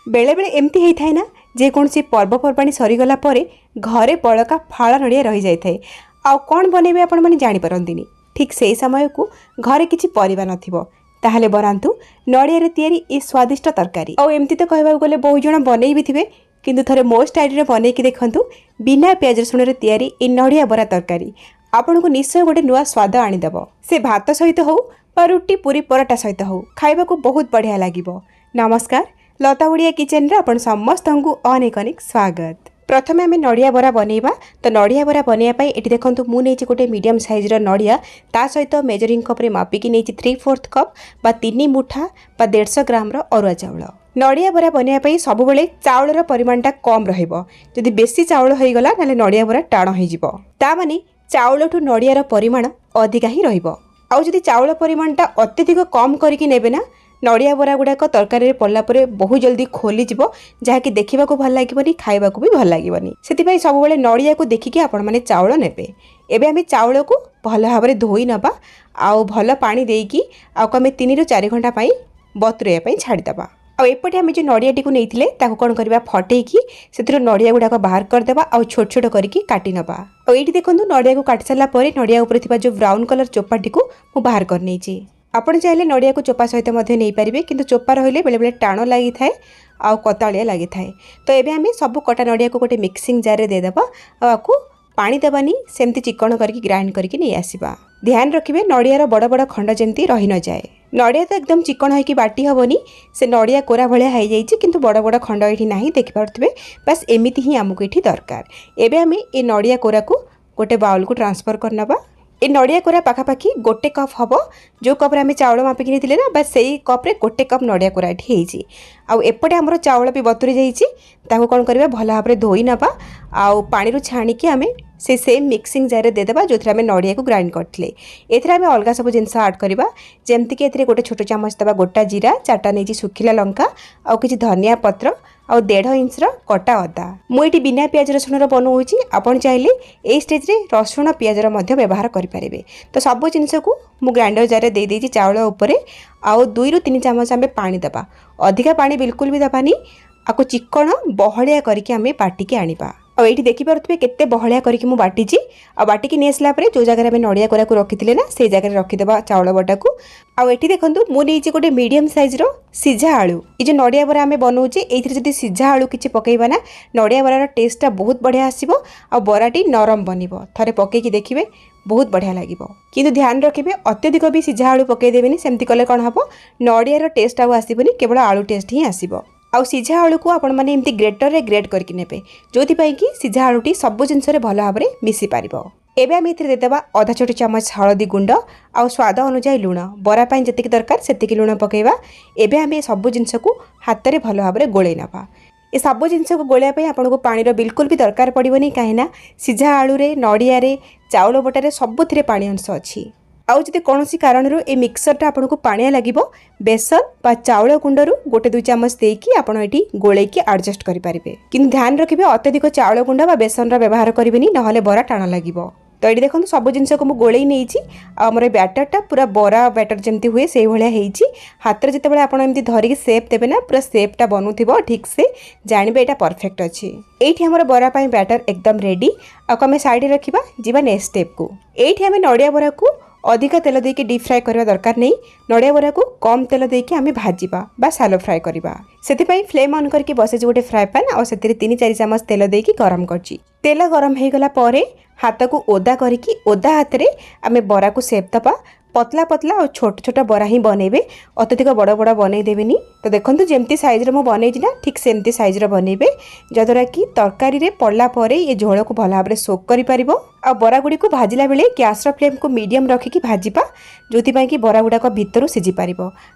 बेले बेले एमती होता है ना जेकोसी पर्वपर्वाणी सरीगला घरे बड़का फाड़ नड़िया रही जाए आउ कौन बनइबे आपण मैंने जानीपारती ठीक से समय को घरे किसी परिवा नथिबो ताहले बनातु नड़िया तैयारी ये स्वादिष्ट तरकारी आउ एमती तो कहबा गले बहुत जन बनई भी थे किंतु थरे मो स्टाइल बनईकी देखंतु बिना प्याज रसुण तैयारी ये नड़िया बरा तरकारी आपन को निश्चय गोटे नुआ स्वाद आनीदेव से भात सहित हो रुटी पूरी पराठा सहित हो खाइबा को बहुत बढ़िया लागिबो। नमस्कार, लता ओडिया किचन रे आपण समस्त को अनेक अनेक स्वागत। प्रथमे आम नड़िया बरा बनइबा तो नड़िया बरा बनइया पई एटी देखंतु मु नेछि गोटे मीडियम साइज रो नड़िया ता सहित मेजरिंग कप रे मापिकी नेछि 3/4 कप बा 3 मुठा बा 150 ग्राम रो अरुआ चाउल। नड़िया बरा बनइया पई सब बेले चाउल रो परिमाणटा कम रहिबो जदि बेसी चाउल होई गला नाले नड़िया बरा टाण होई जिवो ता माने चाउल ठु नड़िया रो परिमाण अधिका ही रहिबो। आउ जदि चाउल परिमाणटा अत्यधिक कम करके नेबे ना नड़िया बरा गुड़ाक तरकारी पड़ला बहुत जल्दी खोली जीवो जहाँकि देखा भल लगे खाइबा भी भल लगे से सब बेले नड़िया को देखिकी आपण मैंने चाउल नेबे। एबे आम चाउल को भल भाव में धोई नबा आउ भल पानी देकी आम 3 ରୁ 4 घंटा बतुरेया छाड़ीदबा। एपटे आम जो नड़िया टी नहीं कौन करवा फटेकी से नड़िया गुड़ाक बाहर करदेवा आउ छोट छोट करके काटी नबा। ये देखो नड़िया को काटी सारापर नड़िया उपर जो ब्राउन कलर चोपाटी को मु बाहर कर नहीं। आपण चाहिए नड़िया को चोपा सहित नहीं पारे किंतु चोपा रहिले बेले बेले टाण लगी थाए आउ कतालिया लगी थाए। तो ये आम सब कटा नड़िया को गोटे मिक्सिंग जार रे देदेबा आपको पानी देवानी सेमती चिकन करके ग्राइंड करके नहीं आसवा। ध्यान रखिए नड़ियार बड़ बड़ खंड जमती रही न जाए। नड़िया तो एकदम चिकन होइकी बाटी हेनी से नड़िया कोरा भाया हो जाइए किंतु बड़ बड़ खंड ये ना देखिपे बस एमती ही आमको ये दरकार। एबे आम ये नड़िया कोरा को गोटे बाउल को ट्रांसफर करनबा। ये नड़िया कोरा पाखापाखि गोटे कप हम जो कप्रे आम चाउल मापिकी नहीं ना बस से कप्रे गोटे कप नड़िया कोरा ये आउ एपटे आमर चाउल भी बतुरी जाइए कौन करवा भल भाव में धोई नबा आउ पानी छाणिकी आम से सेम मिक्सिंग जार देदेबा जो आम नड़िया को ग्राइंड करते। एथरे आम अलग सब जिनस आड करवा जमती कि गोटे छोट चामच दबा गोटा जीरा 4टा नहीं सुखिला लंका आउ किछि धनिया पत्र आउ 1.5 इंच कटा अदा। मुझे बिना प्याज रसुण बनाऊँगी आपड़ चाहिए यही स्टेज रे रसुण प्याजर व्यवहार करें। तो सब जिनस को मु ग्राइंडर जार दे देछि चाउल उपरे आउ 2 ରୁ 3 चामच आम पानी दबा अधिका पानी बिल्कुल भी दबानी आपको चिकन बहलिया करके आम बाटिकी आनिबा। और ये देखिपे केते बहलिया करके मु बाटिची आ बाटिकी नहीं आसला जो जगह आम नड़िया कोरा को रखी ना से जगह रखीदेवा चाउल बटा को। आउ एठी देखंतु मु नेछि गोटे मीडियम साइज रो सीझा आलू। ये जो नड़िया बरा आम बनाऊे ये सीझा आलू किसी पकईबा ना नड़िया बरार टेस्टा बहुत बढ़िया आसो आ बराटी नरम बनिबो। थरे पकईकी देखिए बहुत बढ़िया लगे किंतु ध्यान रखिए अत्यधिक भी सीझा आलू पकईदेवेनि सेमती कले कौन हम नड़ियार टेस्ट आसबनी केवल आलू टेस्ट ही आसो। आउ सीझा आलू को आपण मैंने एमती ग्रेटर रे ग्रेट करके नेबे जो कि सीझा आलूटी सब जिनस भल भाव में मिसी पार। एबे आम इथे देदेबा आधा छोट चामच हलदी गुंड आउ स्वाद अनुसार लुण बरा पाई जतिक दरकार सेतिकी लुण पकेबा। एबे आम सब जिनस को हाथ में भल भाव में गोले नबा। ये सब जिनस को गोलिया आपको पानी बिल्कुल भी दरकार पड़ोनी कहीं सीझा आलू रे नड़िया रे चाउल बटारे सबुथिरे पानी अंश अच्छी। आउ जदि कौन कारण ये मिक्सरटा आपको पानिया लगे बेसन बा चाउल गुंडरू 1-2 चामच देकी आपड़ ये गोलेकी एडजस्ट करेंगे किंतु ध्यान रखिए अत्यधिक चाउल गुंड बा बेसन व्यवहार करेंगे ना बरा टाण लगे। तो ये देखो सब जिनस को मुझे गोले नहीं आमर बैटरटा पूरा बरा बैटर जमती हुए से भाया हाथ में जिते आप धरिकी सेप देवे ना पूरा सेपटा बनूब ठीक से जानवे यहाँ परफेक्ट अच्छी। ये आमर बरा बैटर एकदम रेडी आम साइड रखा जी नेक्स्ट स्टेप को। ये आम नड़िया बरा को अधिका तेल देके डीप फ्राए करवा दरकार नहीं नड़िया बरा को कम तेल देके आम भाजवा बा सालो फ्राए करवा। से फ्लेम ऑन करके बसे गोटे फ्राए पैन और 3-4 चामच तेल देके गरम करची। तेल गरम हो गला परे हाथ को ओदा करके ओदा हाथ में आम बरा को सेप दबा पतला पतला और छोट छोट बरा ही बनइबे अत्यधिक बड़ बड़ बनई देवेनी। तो देखो जमती साइज मु बनईची ना ठीक सेमती साइज बनइबे जद्वारा कि तरकारी रे पड़ला परे ये झोल को भल भाव में सोक करि परिबो। आ बरा गुडी को भाजिला बेले गैस फ्लेम को मीडियम रखिकी भाजपा जो कि बरा गुड़ाक भितर सिझी पार।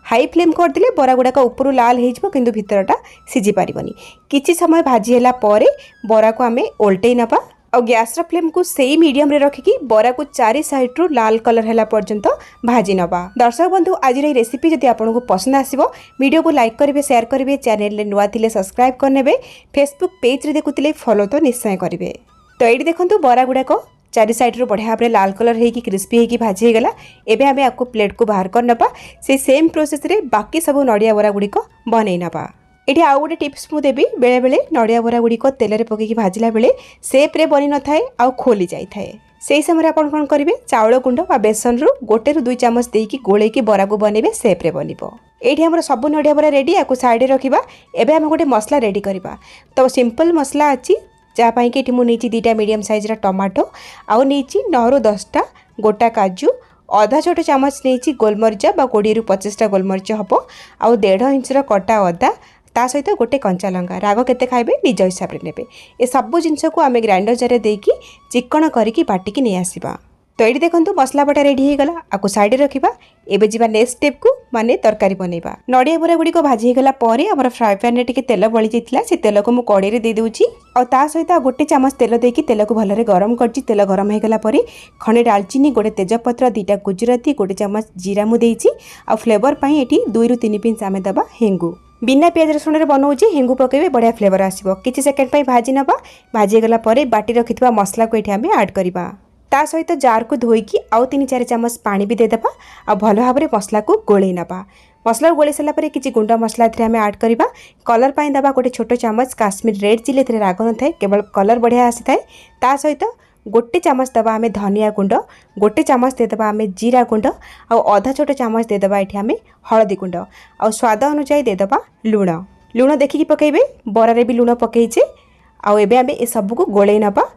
हाई फ्लेम करदे बरा गुड़ाक ऊपर लाल हो किंतु भितरटा सिझी पारनी। किछि समय भाजी होला परे बरा को आम ओल्टई नबा और गैस फ्लेम को सही मीडियम रे रखिकी बरा को 4 साइड रु लाल कलर हैला पर्यंत भाजी नबा। दर्शक बंधु आज रेसिपी जदि आपको पसंद आसिबो वीडियो को लाइक करेंगे शेयर करेंगे चैनल रे नुआ थिले सब्सक्राइब करने फेसबुक पेज रे देखुतिले फॉलो तो निश्चय करेंगे। तो ये देखो बरा गुड़ाक 4 साइड रू बढ़िया भाव में लाल कलर होगी क्रिस्पी होगी भाजी होगला। एबे आम आपको प्लेट को बाहर कर नबा से सेम प्रोसेस रे बाकी सब नड़िया बरा गुड़िक बनई नबा। एठी आउ गोटे टिप्स मु देबी बेले बेले नड़िया बरा गुड़िक तेल पकईकि भाजिला बेले सेप्रे बनी न थाए आउ खोली जाए थाए से समय आपन कौन करेंगे चाउल गुंड बा बेसन रु 1 ରୁ 2 चामच देकी गोलेकी बरा को बनइबे सेप्रे बनिबो। एठी हमर सब नड़िया बरा रेडी याकु साइड रखिबा। एबे हम गोटे मसला रेडी करबा। तो सिंपल मसला अछि जा पाई कि एठी मु नीची 2टा मीडियम साइज रा टमाटो आउ नीची 9 ରୁ 10टा गोटा काजू आधा छोट चामच नीची गोलमरिच बा 20 ରୁ 25टा गोलमरिच हबो आउ 1.5 इंच रा कटा अदा ता सहित गोटे कंचा लंका राग केते खाइबे निज हिसाब रे नेबे। ए सब जिनस को आमे ग्राइंडर जार देकी चिकन करिकी बाटिकी नै आसीबा। तो ये देखंतु मसला बटा रेडी हो गला आकु साइड रखिबा। एबे जिबा नेक्स्ट स्टेप को माने तरकारी बनेबा। नड़िया बरा गुडी को भाजी गला परे हमर फ्राई पैन रे टिके तेल बळी जितला से तेल को मु कड़ी रे दे देउची और ता सहित गोटे चामच तेल देकी तेल को भलरे गरम करची। तेल गरम हो गला परे खणे दालचीनी गोटे तेजपत्र 2टा गुजराती गोटे चामच जीरा मु देइची और फ्लेवर पई एठी 2 ରୁ 3 पिंच आमे दबा हेंगु। बिना प्याज रसुण रे बनौची हेंगु पकेबे बढ़िया फ्लेवर आसीबो। किछि सेकंड पई भाजी नबा। भाजी गला परे बाटी रखितबा मसला को एठी आमे ऐड करबा। ता सहित जार को धोईकी आउ 3-4 चामच पानी भी देदेबा आ भल भाव मसला को गोले नबा। मसला गोले सारा पर किसी गुंड मसला आम ऐड करवा। कलर पाई दबा गोटे छोट चामच काश्मीर रेड चिली थे राग न थाए केवल कलर बढ़िया आसी थाए। ता सहित गोटे चामच दबा आम धनिया गुंड गोटे चामच देदेबा आम जीरा गुंड आउ आधा छोट चामच देदेबा एठी आम हलदी गुंड आउ स्वाद अनुसार देदेबा लुण। लुण देखिकी पकेबे बरारे भी लुण पकेइचे आउ एबे आम ए सब को गोले नबा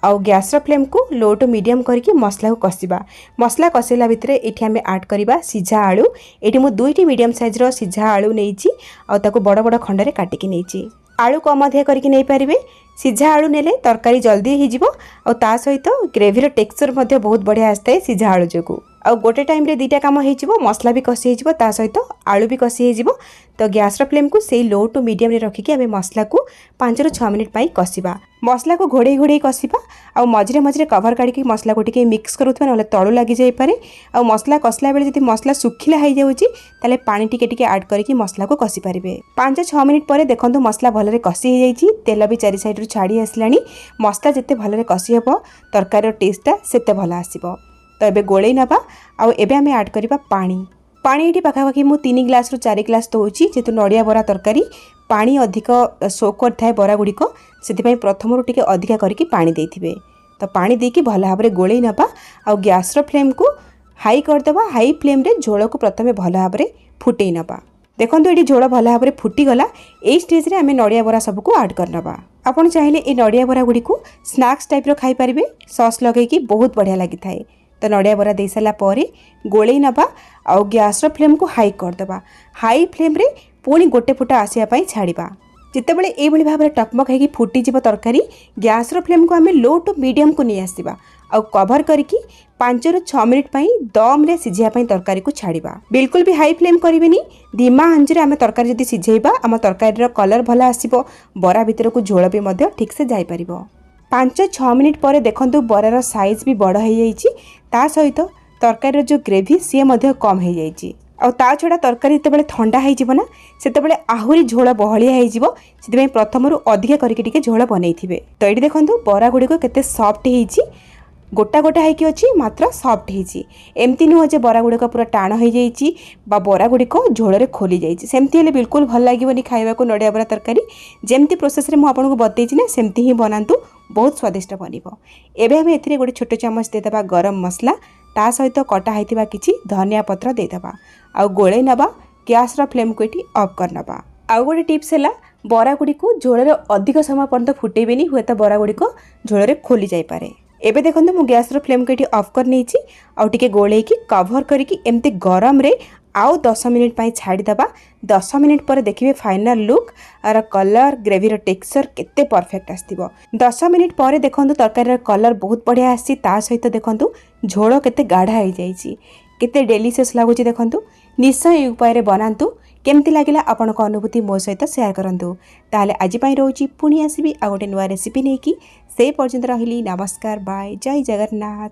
आउ गैस फ्लेम को लो टू मीडियम करके मसला को कषिबा। मसला कषिला भितर एठी आमे ऐड करबा सिझा आलू। एठी मु 2टी मीडियम साइज रो सिझा आलू नेइची आउ ताको बड़ बड़ खंड रे काटिकी नेइची। आलू कम अधिक करके नहीं पारिबे। सिझा आलू नेले तरकारी जल्दी हो जिवो आउ ता सहित ग्रेवी रो टेक्सचर मध्ये बहुत बढ़िया आस्ताए सिझा आलू जोगु। आउ गोटे टाइम रे 2टा काम हो जिवो मसला भी कषि हो जिवो ता सहित आलू भी कषि हो जिवो। तो गैस रो फ्लेम को सेई लो टू मीडियम रे रखिकी आमे मसला को 5 ରୁ 6 मिनिट पई कषिबा। मसला को घोड़े घोड़े कषिबा आउ मझे मझे कवर काढ़ी मसला को टिके मिक्स करूथबा नले तळु लागि जाई पारे। आउ मसला कषला बेले जदि मसला सुखिला हो जाउची ताले पानी टिके टिके ऐड करके मसला को कषि पारिबे। 5-6 मिनिट परे देखंतु मसला भलरे कषि हो जाईची। तेल भी चारि साइड रु छाड़ी आसलानी। मसला जते भलरे कषि हबो तरकारी रो टेस्टटा सेते भल आसीबो। तो एबे गोळेई नबा आउ एबे आमे ऐड करबा पानी। पानी ये पाखापाखि मु 3 ग्लास रु 4 ग्लास दौची जेतु नड़िया बरा तरकारी पानी अधिक सोक कर थाए बरा गुड़िक से प्रथम टिके अधिका करके पानी देथिबे। तो पानी देकी भल भाव में गोळेई नबा आउ गैस रो फ्लेम को हाई करदेबा। हाई फ्लेम रे झोल को प्रथमे भल भाव में फुटेई नबा। देखो ये झोल भल भाव में फुटीगला। ये स्टेज रे आमे नड़िया बरा सबको ऐड करनबा। आपन चाहिले ए नड़िया बरा गुड़ी को स्नैक्स टाइप रो खाई पारिबे। सॉस लगेकी बहुत बढ़िया लगी थाए। तो नड़िया बरा दे सारा परे गोळेई नबा आउ गैस रो फ्लेम को हाई करदेबा। हाई फ्लेम रे पुणी गोटे फुटा आसिया पई छाड़िबा। जितेबले ए भली भाव टकमक होगी फुटी जीव तरकारी गैस रो फ्लेम को आमे लो टू मीडियम को नहीं आसीबा आउ कवर करके 5 ରୁ 6 मिनिट पई दम रे सिझिया पई तरकारी को छाड़िबा। बिल्कुल भी हाई फ्लेम करिवेनी। धीमा आंच रे आमे तरकारी जदी सिझेइबा आम तरकारी रो कलर भला आसीबो। बरा भीतर को झोल भी मध्य ठीक से जाई परिबो। 5-6 मिनिट परे देखंतु बरार साइज भी बड़ हो जाइए। ता सहित तरकारी जो ग्रेवी सी मध्य कम हो जाइए। आ ता छड़ा तरकारी जिते ठंडा हो से आहरी झोल बहलिया हो प्रथम अधिका करके झोल बनई थे। तो ये देखो बरा गुड़िक केते सॉफ्ट हो गोटा गोटा होगी अच्छी मात्र सॉफ्ट होती। एमती नुह जे बरा गुड़िक पूरा टाण हो जाइए बरा गुड़िक झोल खोली जाइए। सेमती हेले बिल्कुल भल लगे खाइबा को नड़िया बरा तरकारी जमती प्रोसेस रे मुझे बतई ना सेमती ही बनातु बहुत स्वादिष्ट बनिबो। एबे हम एथिरे गोटे छोट चामच देदेबा गरम मसला ता सहित कटा होइतिबा किछि धनिया पत्र देदेबा आउ गोळे नबा। गैस रो फ्लेम को एठी ऑफ कर नबा। आउ गोटे टिप्स हैला बरा गुड़ी को झोल रे अधिक समय पर्यंत फुटेबेनी हुए तो बरा गुड़ी को झोल रे खोली जाई पारे। एबे देखंतु मु गैस रो फ्लेम को एठी ऑफ कर नेछि आउ टिके गोळेई की कवर करिकी एमती गरम रे आउ 10 मिनिट पाई छाड़ी दबा। 10 मिनिट पर देखिए फाइनल लुक आर कलर ग्रेवी रो टेक्सचर केते परफेक्ट आस्तिबो। 10 मिनिट पर देखंतु तरकारी रो कलर बहुत बढ़िया आसी। ता सहित देखंतु झोल केते गाढ़ा हो जाइए केते डेलीशियस लागुची। देखंतु निश्चय ए उपाय रे बनांतु। केमती लागिला आपन को अनुभूति मो सहित शेयर करंतु। ताले आज पई रहउची पुणी आसीबी आ गोटे नुवा रेसिपी नेकी। से पर्यंत रहिली नमस्कार बाय जय जगन्नाथ।